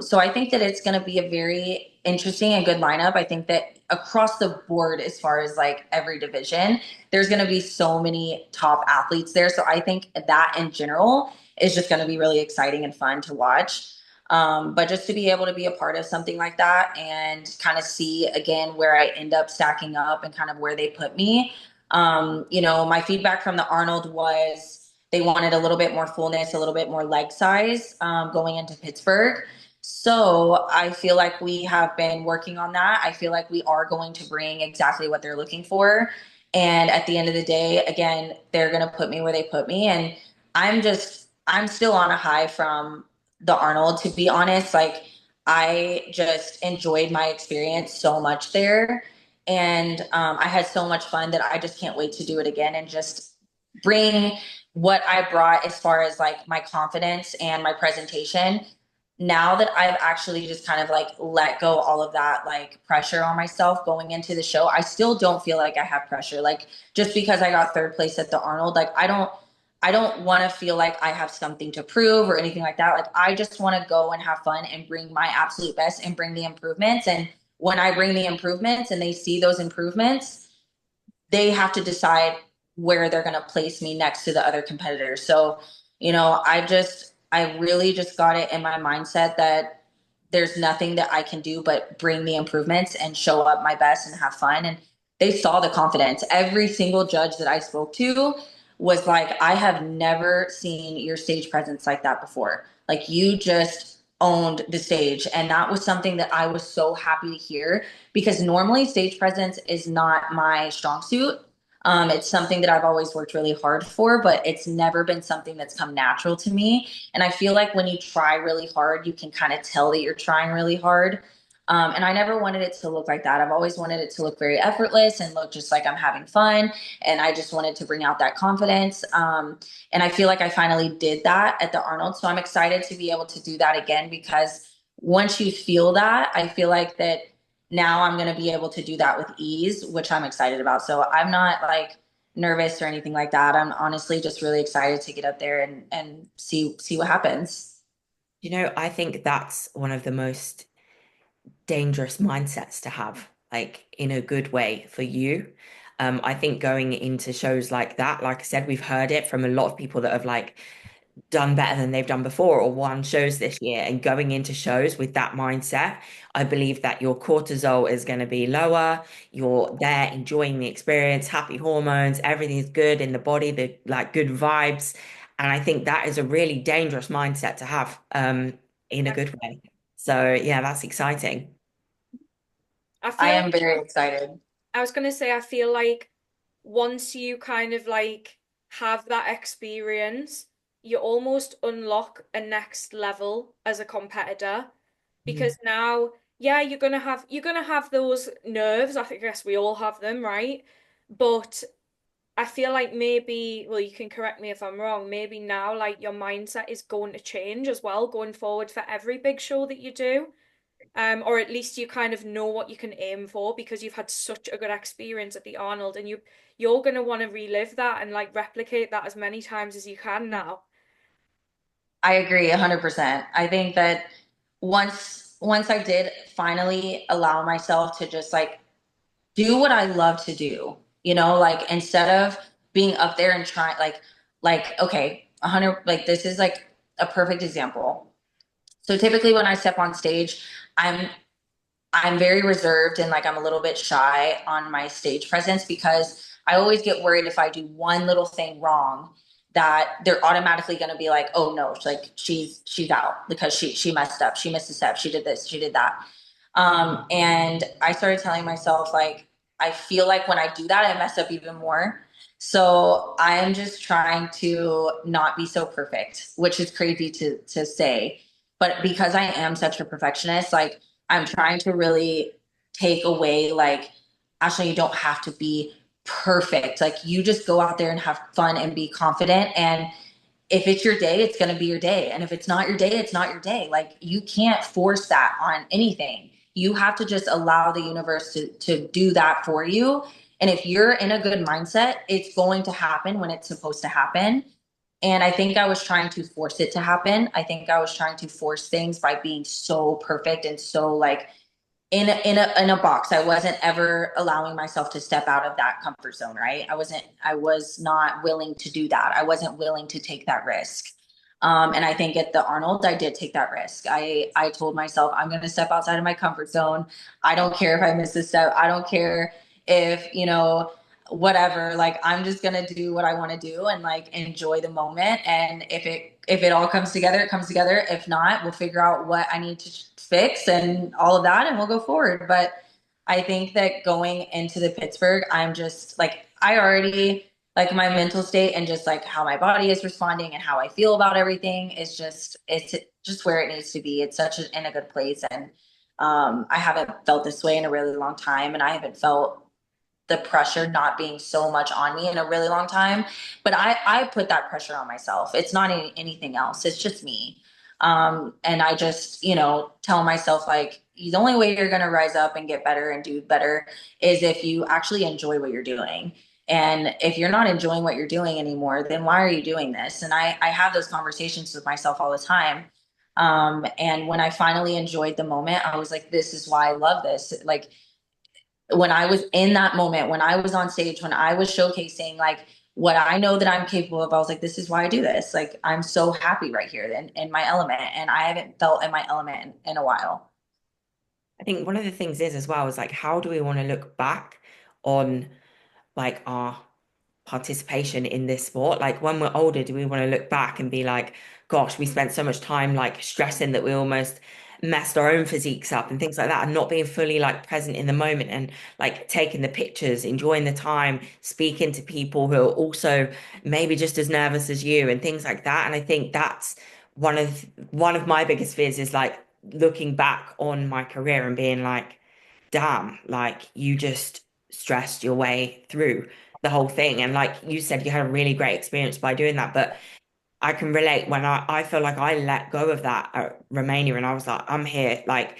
So I think that it's going to be a very interesting and good lineup. I think that across the board, as far as like every division, there's going to be so many top athletes there. So I think that in general is just going to be really exciting and fun to watch. But just to be able to be a part of something like that and kind of see again where I end up stacking up and kind of where they put me. My feedback from the Arnold was they wanted a little bit more fullness, a little bit more leg size going into Pittsburgh. So I feel like we have been working on that. I feel like we are going to bring exactly what they're looking for. And at the end of the day, again, they're going to put me where they put me. And I'm still on a high from the Arnold, to be honest. Like, I just enjoyed my experience so much there. And I had so much fun that I just can't wait to do it again and just bring what I brought as far as like my confidence and my presentation. Now that I've actually just kind of like let go all of that like pressure on myself going into the show, I still don't feel like I have pressure. Like, just because I got third place at the Arnold, like I don't want to feel like I have something to prove or anything like that. Like, I just want to go and have fun and bring my absolute best and bring the improvements. And when I bring the improvements and they see those improvements, they have to decide where they're going to place me next to the other competitors. So, I really just got it in my mindset that there's nothing that I can do but bring the improvements and show up my best and have fun. And they saw the confidence. Every single judge that I spoke to was like, I have never seen your stage presence like that before. Like, you just owned the stage. And that was something that I was so happy to hear because normally stage presence is not my strong suit. It's something that I've always worked really hard for, but it's never been something that's come natural to me. And I feel like when you try really hard, you can kind of tell that you're trying really hard. And I never wanted it to look like that. I've always wanted it to look very effortless and look just like I'm having fun. And I just wanted to bring out that confidence. And I feel like I finally did that at the Arnold. So I'm excited to be able to do that again, because once you feel that, I feel like that now I'm going to be able to do that with ease, which I'm excited about. So I'm not like nervous or anything like that. I'm honestly just really excited to get up there and see what happens. I think that's one of the most dangerous mindsets to have, like in a good way for you. I think going into shows like that, like I said, we've heard it from a lot of people that have like done better than they've done before or won shows this year. And going into shows with that mindset, I believe that your cortisol is going to be lower. You're there enjoying the experience, happy hormones, everything's good in the body, the like good vibes. And I think that is a really dangerous mindset to have, in a good way. So yeah, that's exciting. I I feel am very excited. I was gonna say I feel like once you kind of like have that experience, you almost unlock a next level as a competitor because now, yeah, you're gonna have those nerves. I think, I guess we all have them, right? But I feel like maybe, well, you can correct me if I'm wrong, maybe now like your mindset is going to change as well going forward for every big show that you do. Or at least you kind of know what you can aim for because you've had such a good experience at the Arnold, and you're gonna want to relive that and like replicate that as many times as you can now. I agree 100%. I think that once I did finally allow myself to just like do what I love to do, like instead of being up there and trying like okay, 100, like this is like a perfect example. So typically when I step on stage, I'm I'm very reserved and like I'm a little bit shy on my stage presence because I always get worried if I do one little thing wrong that they're automatically going to be like, "Oh no, like she's out because she messed up. She missed a step. She did this, she did that." And I started telling myself like I feel like when I do that I mess up even more. So I am just trying to not be so perfect, which is crazy to say, but because I am such a perfectionist, like I'm trying to really take away like, Ashley, you don't have to be perfect. Like you just go out there and have fun and be confident. And if it's your day, it's going to be your day. And if it's not your day, it's not your day. Like you can't force that on anything. You have to just allow the universe to do that for you. And if you're in a good mindset, it's going to happen when it's supposed to happen. And I think I was trying to force it to happen. I think I was trying to force things by being so perfect and so like in a box. I wasn't ever allowing myself to step out of that comfort zone, right? I was not willing to do that. I wasn't willing to take that risk. And I think at the Arnold, I did take that risk. I told myself, I'm going to step outside of my comfort zone. I don't care if I miss a step. I don't care if, whatever, like, I'm just going to do what I want to do and like enjoy the moment. And if it all comes together, it comes together. If not, we'll figure out what I need to fix and all of that, and we'll go forward. But I think that going into the Pittsburgh, I'm just like, I already like my mental state and just like how my body is responding and how I feel about everything is it's just where it needs to be. It's in a good place. And I haven't felt this way in a really long time. And I haven't felt the pressure not being so much on me in a really long time. But I put that pressure on myself. It's not anything else. It's just me. And I just, tell myself like the only way you're going to rise up and get better and do better is if you actually enjoy what you're doing. And if you're not enjoying what you're doing anymore, then why are you doing this? And I have those conversations with myself all the time. And when I finally enjoyed the moment, I was like, this is why I love this. Like, when I was in that moment, when I was on stage, when I was showcasing like what I know that I'm capable of, I was like, this is why I do this. Like, I'm so happy right here in my element. And I haven't felt in my element in a while. I think one of the things is as well is like, how do we want to look back on like our participation in this sport? Like when we're older, do we want to look back and be like, gosh, we spent so much time like stressing that we almost messed our own physiques up and things like that, and not being fully like present in the moment and like taking the pictures, enjoying the time, speaking to people who are also maybe just as nervous as you and things like that. And I think that's one of my biggest fears is like looking back on my career and being like, damn, like you just stressed your way through the whole thing. And like you said, you had a really great experience by doing that. But I can relate when I feel like I let go of that at Romania and I was like, I'm here. Like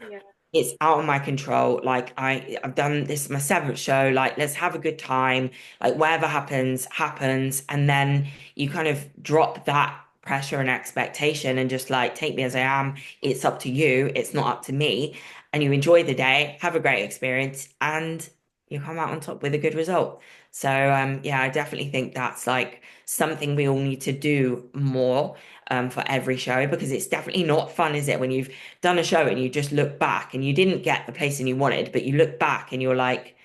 Yeah. it's out of my control. Like I've done this is my seventh show. Like let's have a good time. Like whatever happens, happens. And then you kind of drop that pressure and expectation and just like take me as I am. It's up to you. It's not up to me. And you enjoy the day, have a great experience, and you come out on top with a good result. So yeah, I definitely think that's like something we all need to do more for every show because it's definitely not fun, is it? When you've done a show and you just look back and you didn't get the placing you wanted, but you look back and you're like,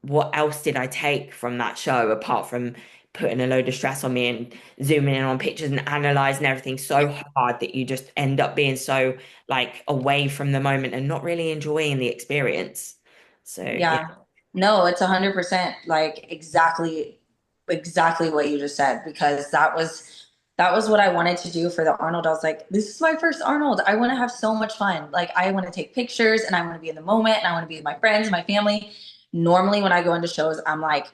what else did I take from that show apart from putting a load of stress on me and zooming in on pictures and analyzing everything so hard that you just end up being so like away from the moment and not really enjoying the experience. So yeah. Yeah. No, it's 100% like exactly what you just said, because that was what I wanted to do for the Arnold. I was like, this is my first Arnold. I want to have so much fun. Like I want to take pictures and I want to be in the moment and I want to be with my friends, my family. Normally when I go into shows, I'm like,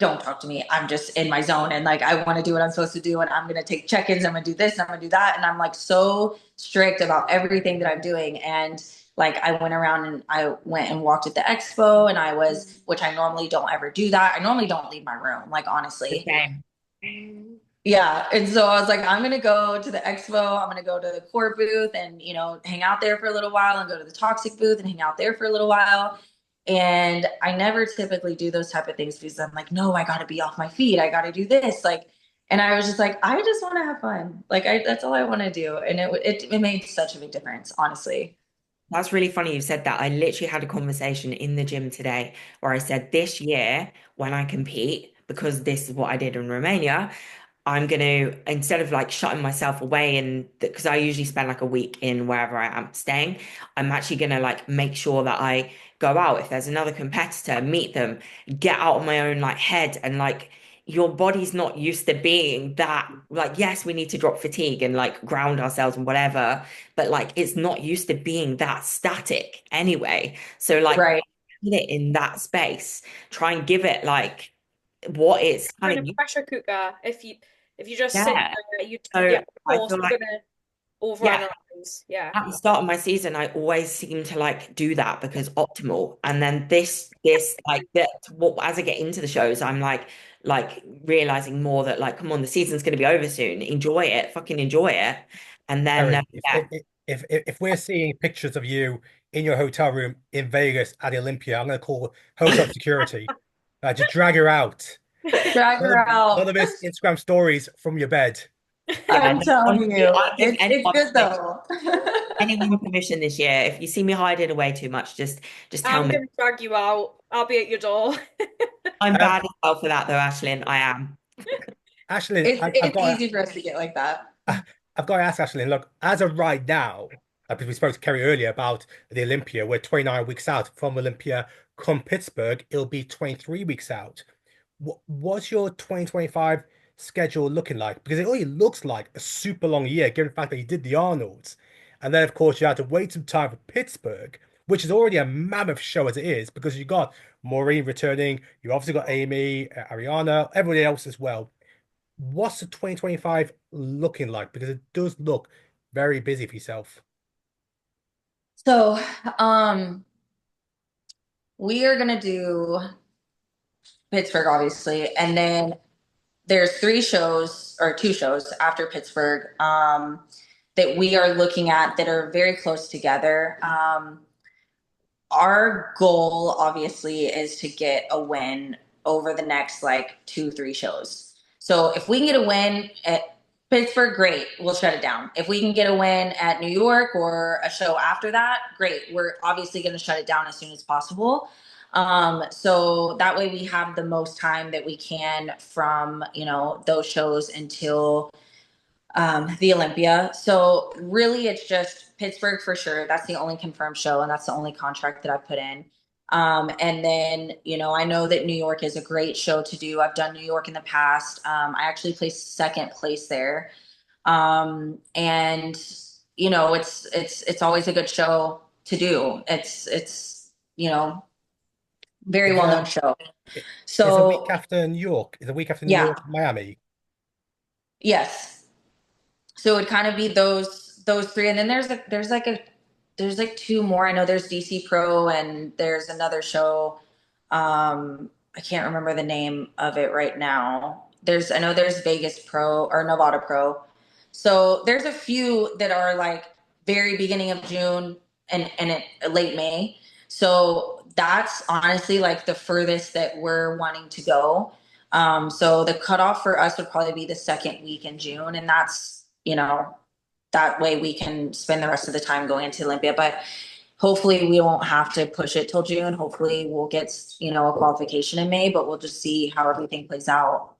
don't talk to me. I'm just in my zone and like I want to do what I'm supposed to do and I'm going to take check-ins, I'm going to do this, and I'm going to do that, and I'm like so strict about everything that I'm doing. And like I went around and I went and walked at the expo, and I was, which I normally don't ever do that. I normally don't leave my room, like honestly. Okay. Yeah. And so I was like, I'm going to go to the expo. I'm going to go to the core booth and, hang out there for a little while, and go to the toxic booth and hang out there for a little while. And I never typically do those type of things because I'm like, no, I got to be off my feet. I got to do this. Like, and I was just like, I just want to have fun. Like, that's all I want to do. And it made such a big difference, honestly. That's really funny you said that. I literally had a conversation in the gym today where I said this year when I compete, because this is what I did in Romania, I'm going to, instead of like shutting myself away and because I usually spend like a week in wherever I am staying, I'm actually going to like make sure that I go out. If there's another competitor, meet them, get out of my own like head and like your body's not used to being that. Like, yes, we need to drop fatigue and like ground ourselves and whatever, but like it's not used to being that static anyway. So like Right. put it in that space, try and give it like what it's Kind kind of of, pressure cooker. If you just sit yeah. there, you So yeah, of I course feel you're like, gonna yeah, overanalyze. Yeah. at the start of my season, I always seem to like do that because optimal. And then this like that what as I get into the shows, I'm like realizing more that like, come on, the season's gonna be over soon. Enjoy it, fucking enjoy it. And then Kerry, yeah, if we're seeing pictures of you in your hotel room in Vegas at the Olympia, I'm going to call hotel security. Just drag her out. Drag her None out. of this Instagram stories from your bed. yeah, I'm no, telling honestly, you, I'll give it's good though. anyone permission this year. If you see me hiding away too much, just tell I'm me. gonna drag you out. I'll be at your door. I'm Um, bad as well for that though, Ashlyn. I am. Ashlyn, It's it's easy for us to get like that. I've got to ask Ashlyn, look, as of right now, because we spoke to Kerry earlier about the Olympia, we're 29 weeks out from Olympia. Come Pittsburgh, it'll be 23 weeks out. What's your 2025 schedule looking like? Because it already looks like a super long year, given the fact that you did the Arnold's. And then, of course, you had to wait some time for Pittsburgh, which is already a mammoth show as it is, because you got Maureen returning, you obviously got Amy, Ariana, everybody else as well. What's the 2025 looking like? Because it does look very busy for yourself. So, um, we are gonna do Pittsburgh, obviously, and then there's three shows or two shows after Pittsburgh that we are looking at that are very close together. Our goal, obviously, is to get a win over the next like two, three shows. So if we can get a win at Pittsburgh, great, we'll shut it down. If we can get a win at New York or a show after that, great. We're obviously going to shut it down as soon as possible. So that way we have the most time that we can from, those shows until the Olympia. So really, it's just Pittsburgh for sure. That's the only confirmed show, and that's the only contract that I put in. And then, I know that New York is a great show to do. I've done New York in the past. I actually placed second place there. And it's always a good show to do. It's very Is well known show. is the week So after New York? Is the week after New yeah, York, Miami? yes. So it would kind of be those three, and then there's like two more. I know there's DC Pro and there's another show. I can't remember the name of it right now. I know there's Vegas Pro or Nevada Pro. So there's a few that are like very beginning of June and late May. So that's honestly like the furthest that we're wanting to go. So the cutoff for us would probably be the second week in June, and that's, that way we can spend the rest of the time going into Olympia. But hopefully we won't have to push it till June. Hopefully we'll get, a qualification in May, but we'll just see how everything plays out.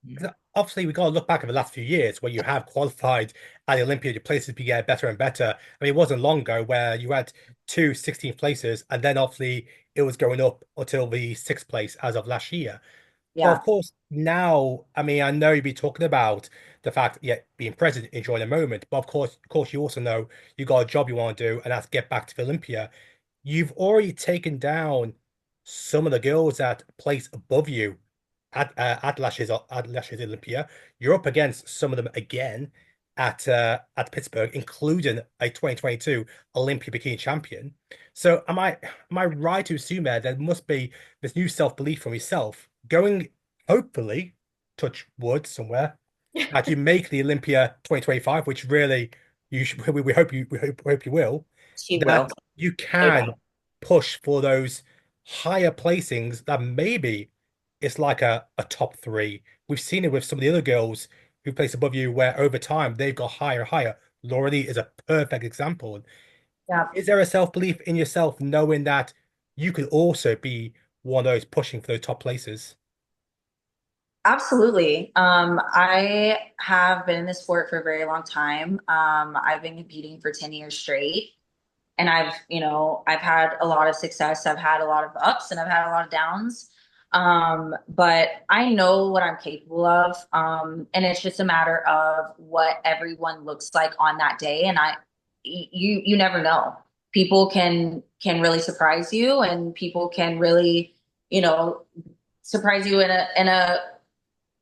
Because obviously, we got to look back at the last few years where you have qualified at the Olympia, your places be getting better and better. I mean, it wasn't long ago where you had 16th places, and then obviously it was going up until the sixth place as of last year. But of Yeah, course, now, I mean, I know you'd be talking about the fact, yeah, being present, enjoying the moment. But of course, you also know you got a job you want to do, and that's get back to the Olympia. You've already taken down some of the girls that place above you at last year's Olympia. You're up against some of them again at Pittsburgh, including a 2022 Olympia bikini champion. So am I right to assume there must be this new self-belief from yourself going, hopefully, touch wood somewhere, that you make the Olympia 2025, which really we hope you will, She will. that you No can doubt. push for those higher placings that maybe it's like a top three. We've seen it with some of the other girls who place above you, where over time they've got higher and higher. Laura Lee is a perfect example. yeah, Is there a self-belief in yourself knowing that you could also be one of those pushing for those top places? absolutely. I have been in this sport for a very long time. I've been competing for 10 years straight. And I've had a lot of success. I've had a lot of ups and I've had a lot of downs. But I know what I'm capable of. And it's just a matter of what everyone looks like on that day. And you never know. People can really surprise you, and people can really, you know, surprise you in a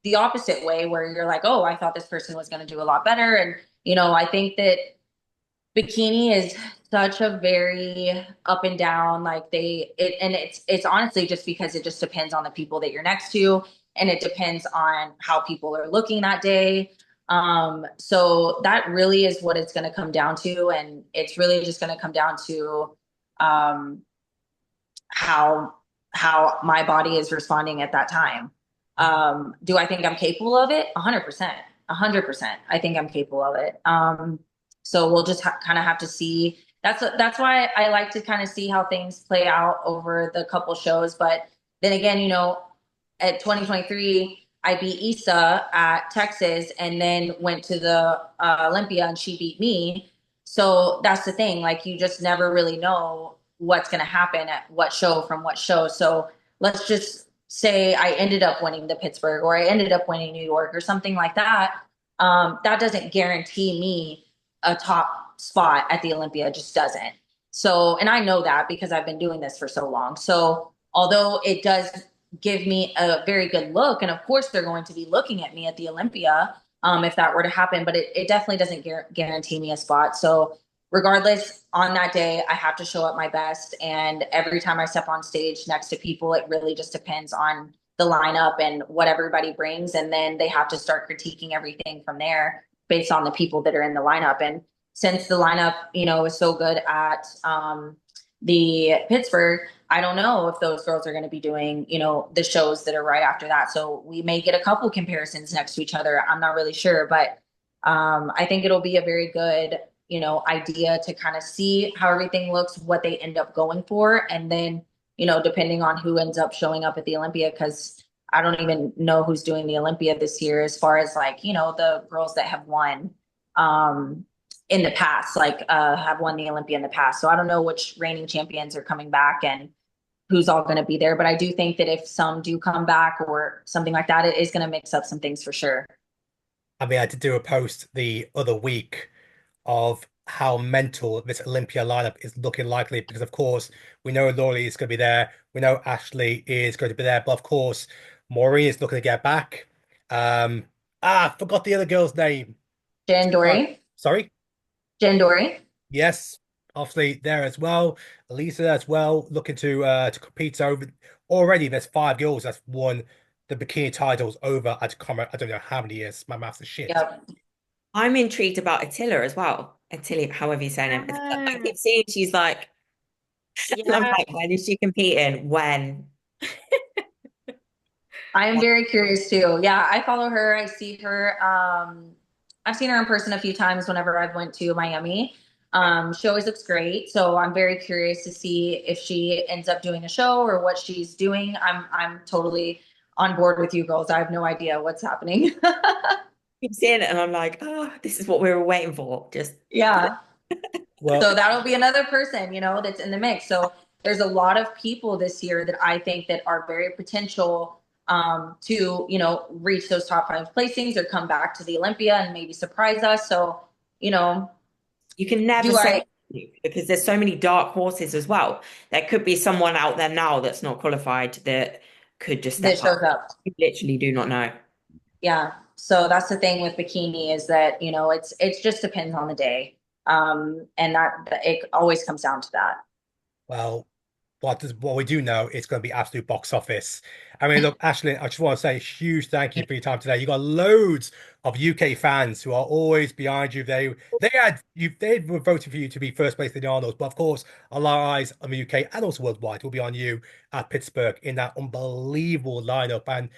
the opposite way where you're like, oh, I thought this person was going to do a lot better. And, I think that bikini is such a very up and down, like and it's honestly just because it just depends on the people that you're next to, and it depends on how people are looking that day. So that really is what it's going to come down to, and it's really just going to come down to um how my body is responding at that time. Do I think I'm capable of it? 100%. 100%. I think I'm capable of it. So we'll just kind of have to see. That's why I like to kind of see how things play out over the couple shows. But then again, at 2023, I beat Issa at Texas and then went to the Olympia and she beat me. So that's the thing. Like, you just never really know what's going to happen at what show from what show. So let's just say I ended up winning the Pittsburgh, or I ended up winning New York, or something like that. That doesn't guarantee me a top spot at the Olympia. It just doesn't. So, and I know that because I've been doing this for so long. So although it does give me a very good look, and of course they're going to be looking at me at the Olympia, if that were to happen, but it definitely doesn't guarantee me a spot. So regardless, on that day, I have to show up my best. And every time I step on stage next to people, it really just depends on the lineup and what everybody brings. And then they have to start critiquing everything from there based on the people that are in the lineup. And since the lineup, is so good at the Pittsburgh, I don't know if those girls are going to be doing, the shows that are right after that. So we may get a couple comparisons next to each other. I'm not really sure, but I think it'll be a very good, idea to kind of see how everything looks, what they end up going for. And then, depending on who ends up showing up at the Olympia, because I don't even know who's doing the Olympia this year, as far as like, the girls that have won in the past, like have won the Olympia in the past. So I don't know which reigning champions are coming back and who's all going to be there. But I do think that if some do come back or something like that, it is going to mix up some things for sure. I mean, I did do a post the other week of how mental this Olympia lineup is looking likely because, of course, we know Laurie is going to be there. We know Ashley is going to be there. But, of course, Maureen is looking to get back. Um, forgot the other girl's name. Jen Dory. Sorry? Jen Dory. Yes, obviously there as well. Elisa as well, looking to compete over. Already, there's 5 girls that's won the bikini titles over at Comet. I don't know how many years. My maths is shit. Yep. I'm intrigued about Attila as well. Attila, however you say her name. I Yeah. keep seeing she's like, and I'm Yeah. like, when is she competing? When? I am very curious too. Yeah, I follow her. I see her. I've seen her in person a few times whenever I've went to Miami. She always looks great. So I'm very curious to see if she ends up doing a show or what she's doing. I'm totally on board with you girls. I have no idea what's happening. Keep seeing it, and I'm like, oh, this is what we were waiting for. Just Yeah. Well, So that'll be another person, you know, that's in the mix. So there's a lot of people this year that I think that are very potential to, you know, reach those top 5 placings or come back to the Olympia and maybe surprise us. So, you know, you can never do say I, because there's so many dark horses as well. There could be someone out there now that's not qualified that could just that step up. shows up? You literally do not know. Yeah. So that's the thing with bikini is that, you know, it's just depends on the day. And that it always comes down to that. well, what we do know, it's going to be absolute box office. I mean, look, Ashley, I just want to say a huge thank you for your time today. You got loads of UK fans who are always behind you. They were voting for you to be first place in the Arnold's, but of course, a lot of eyes on the UK and also worldwide will be on you at Pittsburgh in that unbelievable lineup. And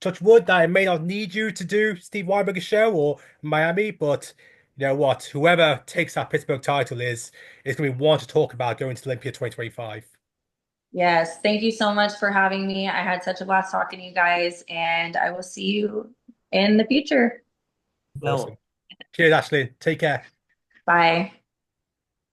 touch wood that it may not need you to do Steve Weinberger's show or Miami, but you know what? Whoever takes that Pittsburgh title is going to be one to talk about going to Olympia 2025. Yes. Thank you so much for having me. I had such a blast talking to you guys, and I will see you in the future. Awesome. Well, Cheers, Ashley. Take care. Bye.